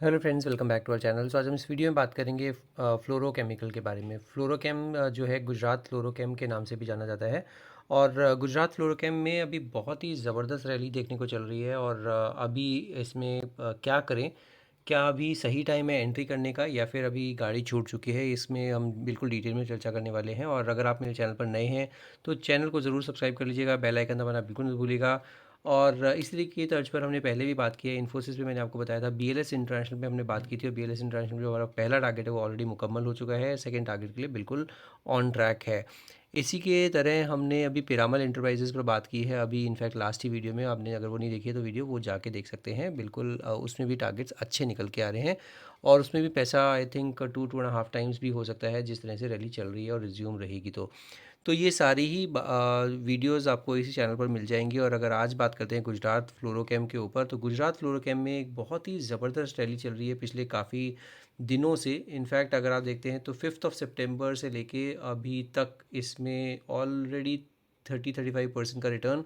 Hello friends, welcome back to our channel. आज हम इस वीडियो में बात करेंगे फ्लोरोकेमिकल के बारे में। फ्लोरोकेम जो है गुजरात फ्लोरोकेम के नाम से भी जाना जाता है। और गुजरात फ्लोरोकेम में अभी बहुत ही ज़बरदस्त रैली देखने को चल रही है। और अभी इसमें क्या करें, क्या अभी सही टाइम है एंट्री करने का या फिर अभी गाड़ी छूट चुकी है, इसमें हम बिल्कुल डिटेल में चर्चा करने वाले हैं। और अगर आप मेरे चैनल पर नए हैं तो चैनल को ज़रूर सब्सक्राइब कर लीजिएगा, बेल आइकन दबाना बिल्कुल नहीं भूलिएगा। और इस तरीके की तर्ज पर हमने पहले भी बात की है। इन्फोसिस पे मैंने आपको बताया था, बीएलएस इंटरनेशनल पे हमने बात की थी, और बीएलएस इंटरनेशनल जो हमारा पहला टारगेट है वो ऑलरेडी मुकम्मल हो चुका है। सेकंड टारगेट के लिए बिल्कुल ऑन ट्रैक है। इसी के तरह हमने अभी पिरामल इंटरप्राइजेज़ पर बात की है, अभी इनफैक्ट लास्ट ही वीडियो में। आपने अगर वो नहीं देखी है तो वीडियो वो जाके देख सकते हैं। बिल्कुल उसमें भी टारगेट्स अच्छे निकल के आ रहे हैं, और उसमें भी पैसा आई थिंक 2.5 टाइम्स भी हो सकता है, जिस तरह से रैली चल रही है और रिज्यूम रहेगी। तो ये सारी ही वीडियोज़ आपको इसी चैनल पर मिल जाएंगी। और अगर आज बात करते हैं गुजरात फ्लोरोकेम के ऊपर, तो गुजरात फ्लोरोकेम में एक बहुत ही ज़बरदस्त रैली चल रही है पिछले काफ़ी दिनों से। इनफैक्ट अगर आप देखते हैं तो 5 सितंबर से लेके अभी तक इसमें ऑलरेडी 30-35% का रिटर्न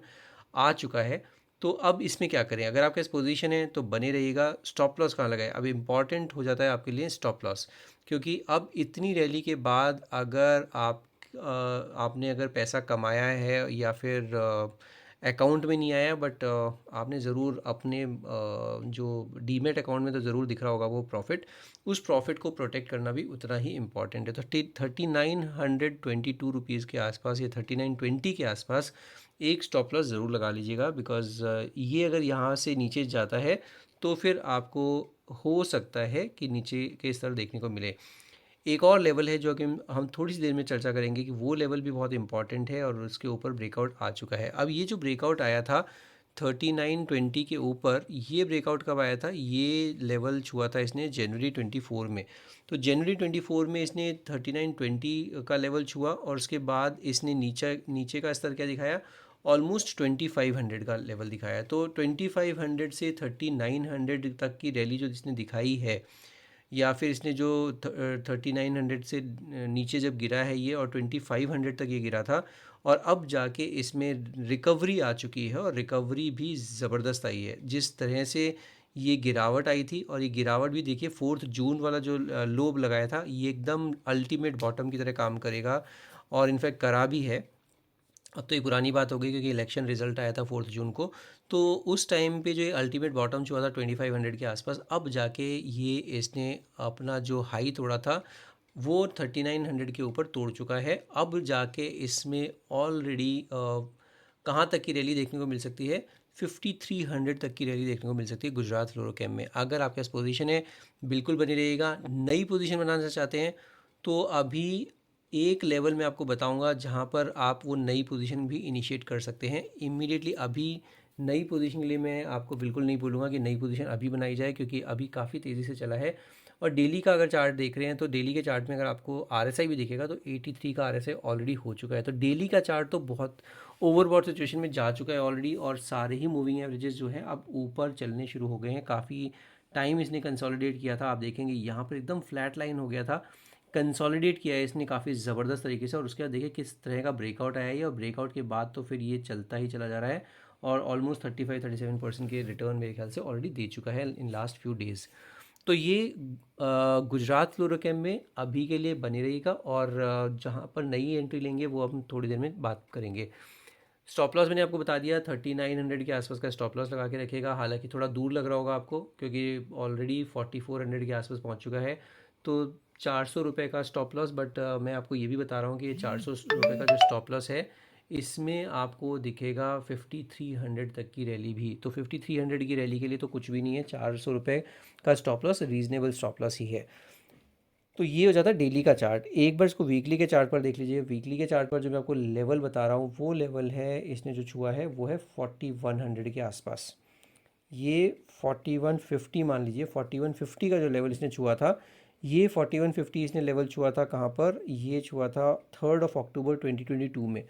आ चुका है। तो अब इसमें क्या करें, अगर आपके पास पोजीशन है तो बने रहिएगा। स्टॉप लॉस कहाँ लगाए, अब इम्पॉर्टेंट हो जाता है आपके लिए स्टॉप लॉस। क्योंकि अब इतनी रैली के बाद अगर आपने अगर पैसा कमाया है या फिर अकाउंट में नहीं आया, बट आपने ज़रूर अपने जो डीमेट अकाउंट में तो ज़रूर दिख रहा होगा वो प्रॉफिट, उस प्रॉफिट को प्रोटेक्ट करना भी उतना ही इम्पॉर्टेंट है। तो 3922 के आसपास या 3920 के आसपास एक स्टॉप लॉस ज़रूर लगा लीजिएगा। बिकॉज़ ये अगर यहाँ से नीचे जाता है तो फिर आपको हो सकता है कि नीचे के स्तर देखने को मिले। एक और लेवल है जो कि हम थोड़ी सी देर में चर्चा करेंगे कि वो लेवल भी बहुत इंपॉर्टेंट है, और उसके ऊपर ब्रेकआउट आ चुका है। अब ये जो ब्रेकआउट आया था 3920 के ऊपर, ये ब्रेकआउट कब आया था, ये लेवल छुआ था इसने जनवरी 24 में। तो जनवरी 24 में इसने 3920 का लेवल छुआ, और उसके बाद इसने नीचे नीचे का स्तर क्या दिखाया, ऑलमोस्ट 2500 का लेवल दिखाया। तो 2500 से 3900 तक की रैली जो इसने दिखाई है, या फिर इसने जो 3900 से नीचे जब गिरा है ये, और 2500 तक ये गिरा था, और अब जाके इसमें रिकवरी आ चुकी है, और रिकवरी भी ज़बरदस्त आई है। जिस तरह से ये गिरावट आई थी, और ये गिरावट भी देखिए 4 जून वाला जो लोब लगाया था, ये एकदम अल्टीमेट बॉटम की तरह काम करेगा, और इनफैक्ट करा भी है। अब तो ये पुरानी बात हो गई, क्योंकि इलेक्शन रिजल्ट आया था 4 जून को। तो उस टाइम पे जो ये अल्टीमेट बॉटम हुआ था 2500 के आसपास, अब जाके ये इसने अपना जो हाई तोड़ा था वो 3900 के ऊपर तोड़ चुका है। अब जाके इसमें ऑलरेडी कहाँ तक की रैली देखने को मिल सकती है, 5300 तक की रैली देखने को मिल सकती है गुजरात फ्लोरोकेम में। अगर आपके पास पोजीशन है बिल्कुल बनी रहिएगा। नई पोजीशन बनाना चाहते हैं तो अभी एक लेवल मैं आपको बताऊंगा जहां पर आप वो नई पोजीशन भी इनिशिएट कर सकते हैं इमीडिएटली। अभी नई पोजीशन के लिए मैं आपको बिल्कुल नहीं बोलूँगा कि नई पोजीशन अभी बनाई जाए, क्योंकि अभी काफ़ी तेज़ी से चला है। और डेली का अगर चार्ट देख रहे हैं तो डेली के चार्ट में अगर आपको आरएसआई भी दिखेगा तो 83 का आरएसआई ऑलरेडी हो चुका है। तो डेली का चार्ट तो बहुत ओवरबॉट सिचुएशन में जा चुका है ऑलरेडी, और सारे ही मूविंग एवरेजेस जो हैं अब ऊपर चलने शुरू हो गए हैं। काफ़ी टाइम इसने कंसोलिडेट किया था, आप देखेंगे यहाँ पर एकदम फ्लैट लाइन हो गया था। कंसोलिडेट किया है इसने काफ़ी ज़बरदस्त तरीके से, और उसके बाद देखिए किस तरह का ब्रेकआउट आया है, और ब्रेकआउट के बाद तो फिर ये चलता ही चला जा रहा है, और ऑलमोस्ट 35-37% के रिटर्न मेरे ख्याल से ऑलरेडी दे चुका है इन लास्ट फ्यू डेज़। तो ये गुजरात फ्लोरोकेम में अभी के लिए बनी रहेगा, और जहाँ पर नई एंट्री लेंगे वो हम थोड़ी देर में बात करेंगे। स्टॉप लॉस मैंने आपको बता दिया, 3900 के आसपास का स्टॉप लॉस लगा के रखेगा। हालांकि थोड़ा दूर लग रहा होगा आपको, क्योंकि ऑलरेडी 4400 के आसपास पहुंच चुका है। तो 400 रुपये का स्टॉप लॉस, बट मैं आपको ये भी बता रहा हूँ कि ये 400 रुपये का जो स्टॉप लॉस है, इसमें आपको दिखेगा 5300 तक की रैली भी। तो 5300 की रैली के लिए तो कुछ भी नहीं है, 400 रुपये का stop loss reasonable stop loss ही है। तो ये हो जाता है डेली का चार्ट। एक बार इसको वीकली के चार्ट पर देख लीजिए। वीकली के चार्ट पर जो मैं आपको लेवल बता रहा हूँ वो लेवल है, इसने जो छुआ है वो है 4100 के आसपास। ये 4150 मान लीजिए, 4150 का जो लेवल इसने छुआ था, ये 4150 इसने लेवल छुआ था कहाँ पर, ये छुआ था 3 अक्टूबर 2022 में।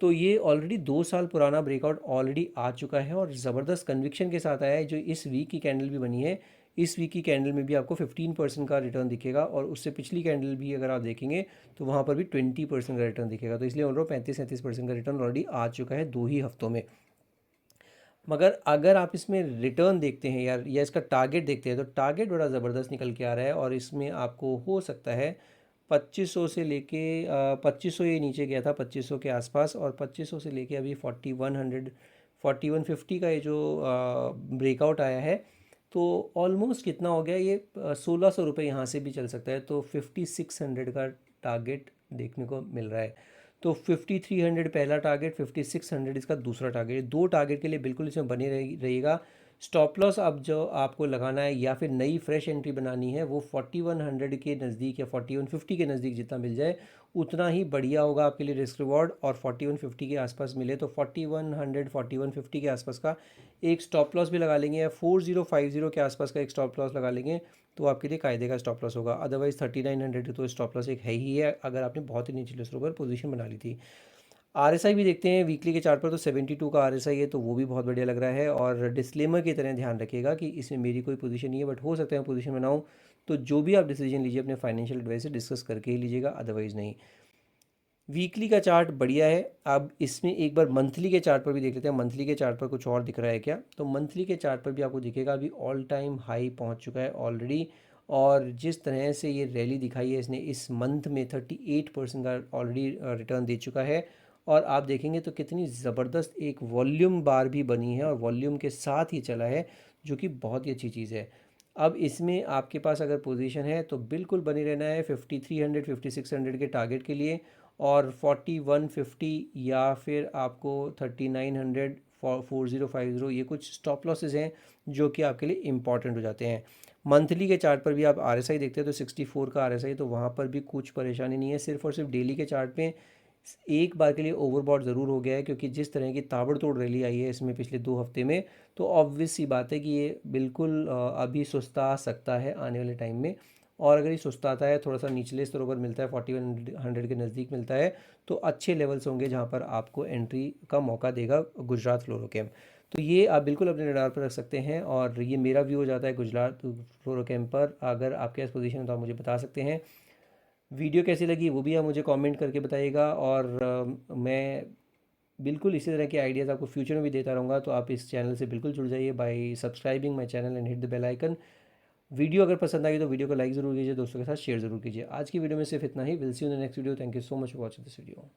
तो ये ऑलरेडी 2 साल पुराना ब्रेकआउट ऑलरेडी आ चुका है, और ज़बरदस्त कन्विक्शन के साथ आया है। जो इस वीक की कैंडल भी बनी है, इस वीक की कैंडल में भी आपको 15% का रिटर्न दिखेगा, और उससे पिछली कैंडल भी अगर आप देखेंगे तो वहाँ पर भी 20% का रिटर्न दिखेगा। तो इसलिए बोल रहा हूँ 35-37% का रिटर्न ऑलरेडी आ चुका है 2 ही हफ्तों में। मगर अगर आप इसमें रिटर्न देखते हैं यार या इसका टारगेट देखते हैं तो टारगेट बड़ा ज़बरदस्त निकल के आ रहा है और इसमें आपको हो सकता है 2500 से लेके 2500 ये नीचे गया था 2500 के आसपास और 2500 से लेके अभी 4100 4150 का ये जो ब्रेकआउट आया है तो ऑलमोस्ट कितना हो गया ये 1600 रुपये यहाँ से भी चल सकता है तो 5600 का टारगेट देखने को मिल रहा है। तो 5300 पहला टारगेट, 5600 इसका दूसरा टारगेट, दो टारगेट के लिए बिल्कुल इसमें बने रहिएगा। स्टॉप लॉस अब जो आपको लगाना है या फिर नई फ्रेश एंट्री बनानी है वो 4100 के नज़दीक या 4150 के नज़दीक जितना मिल जाए उतना ही बढ़िया होगा आपके लिए रिस्क रिवॉर्ड। और 4150 के आसपास मिले तो 4100 4150 के आसपास का एक स्टॉप लॉस भी लगा लेंगे या 4050 के आसपास का एक स्टॉप लॉस लगा लेंगे तो आपके लिए कायदे का स्टॉप लॉस होगा। अदरवाइज़ 3900 तो स्टॉप लॉस एक है ही है अगर आपने बहुत ही नीचे लेस ऊपर पोजीशन बना ली थी। आरएसआई भी देखते हैं वीकली के चार्ट पर तो 72 का आरएसआई है तो वो भी बहुत बढ़िया लग रहा है। और डिस्क्लेमर की तरह ध्यान रखिएगा कि इसमें मेरी कोई पोजीशन नहीं है बट हो सकता है पोजीशन बनाऊँ तो जो भी आप डिसीजन लीजिए अपने फाइनेंशियल एडवाइस से डिस्कस करके ही लीजिएगा अदरवाइज़ नहीं। वीकली का चार्ट बढ़िया है। अब इसमें एक बार मंथली के चार्ट पर भी देख लेते हैं मंथली के चार्ट पर कुछ और दिख रहा है क्या। तो मंथली के चार्ट पर भी आपको दिखेगा अभी ऑल टाइम हाई पहुंच चुका है ऑलरेडी। और जिस तरह से ये रैली दिखाई है इसने इस मंथ में 38% का ऑलरेडी रिटर्न दे चुका है। और आप देखेंगे तो कितनी ज़बरदस्त एक वॉल्यूम बार भी बनी है और वॉल्यूम के साथ ही चला है जो कि बहुत ही अच्छी चीज़ है। अब इसमें आपके पास अगर पोजीशन है तो बिल्कुल बनी रहना है 5300 5600 के टारगेट के लिए। और 4150 या फिर आपको 3900 4050 ये कुछ स्टॉप लॉसेस हैं जो कि आपके लिए इम्पॉर्टेंट हो जाते हैं। मंथली के चार्ट पर भी आप आरएसआई देखते हैं तो 64 का आरएसआई तो वहाँ पर भी कुछ परेशानी नहीं है। सिर्फ और सिर्फ डेली के चार्ट पे एक बार के लिए ओवरबॉट ज़रूर हो गया है क्योंकि जिस तरह की ताबड़तोड़ रैली आई है इसमें पिछले 2 हफ्ते में तो ऑब्वियस सी बात है कि ये बिल्कुल अभी सुस्ता सकता है आने वाले टाइम में। और अगर ये सुस्ताता है थोड़ा सा निचले स्तरों पर मिलता है 4100 के नज़दीक मिलता है तो अच्छे लेवल्स होंगे जहाँ पर आपको एंट्री का मौका देगा गुजरात फ्लोरोकेम। तो ये आप बिल्कुल अपने रडार पर रख सकते हैं। और ये मेरा व्यू हो जाता है गुजरात फ्लोरोकेम पर। अगर आपके पास पोजीशन है तो आप मुझे बता सकते हैं। वीडियो कैसी लगी वो भी आप मुझे कमेंट करके बताइएगा। और मैं बिल्कुल इसी तरह के आइडियाज़ आपको फ्यूचर में भी देता रहूँगा तो आप इस चैनल से बिल्कुल जुड़ जाइए by subscribing my channel and hit the bell icon. Video अगर पसंद आई तो वीडियो को लाइक ज़रूर कीजिए दोस्तों के साथ शेयर ज़रूर कीजिए। आज की वीडियो में सिर्फ इतना ही। Will see you in the next video. Thank you so much for watching this video.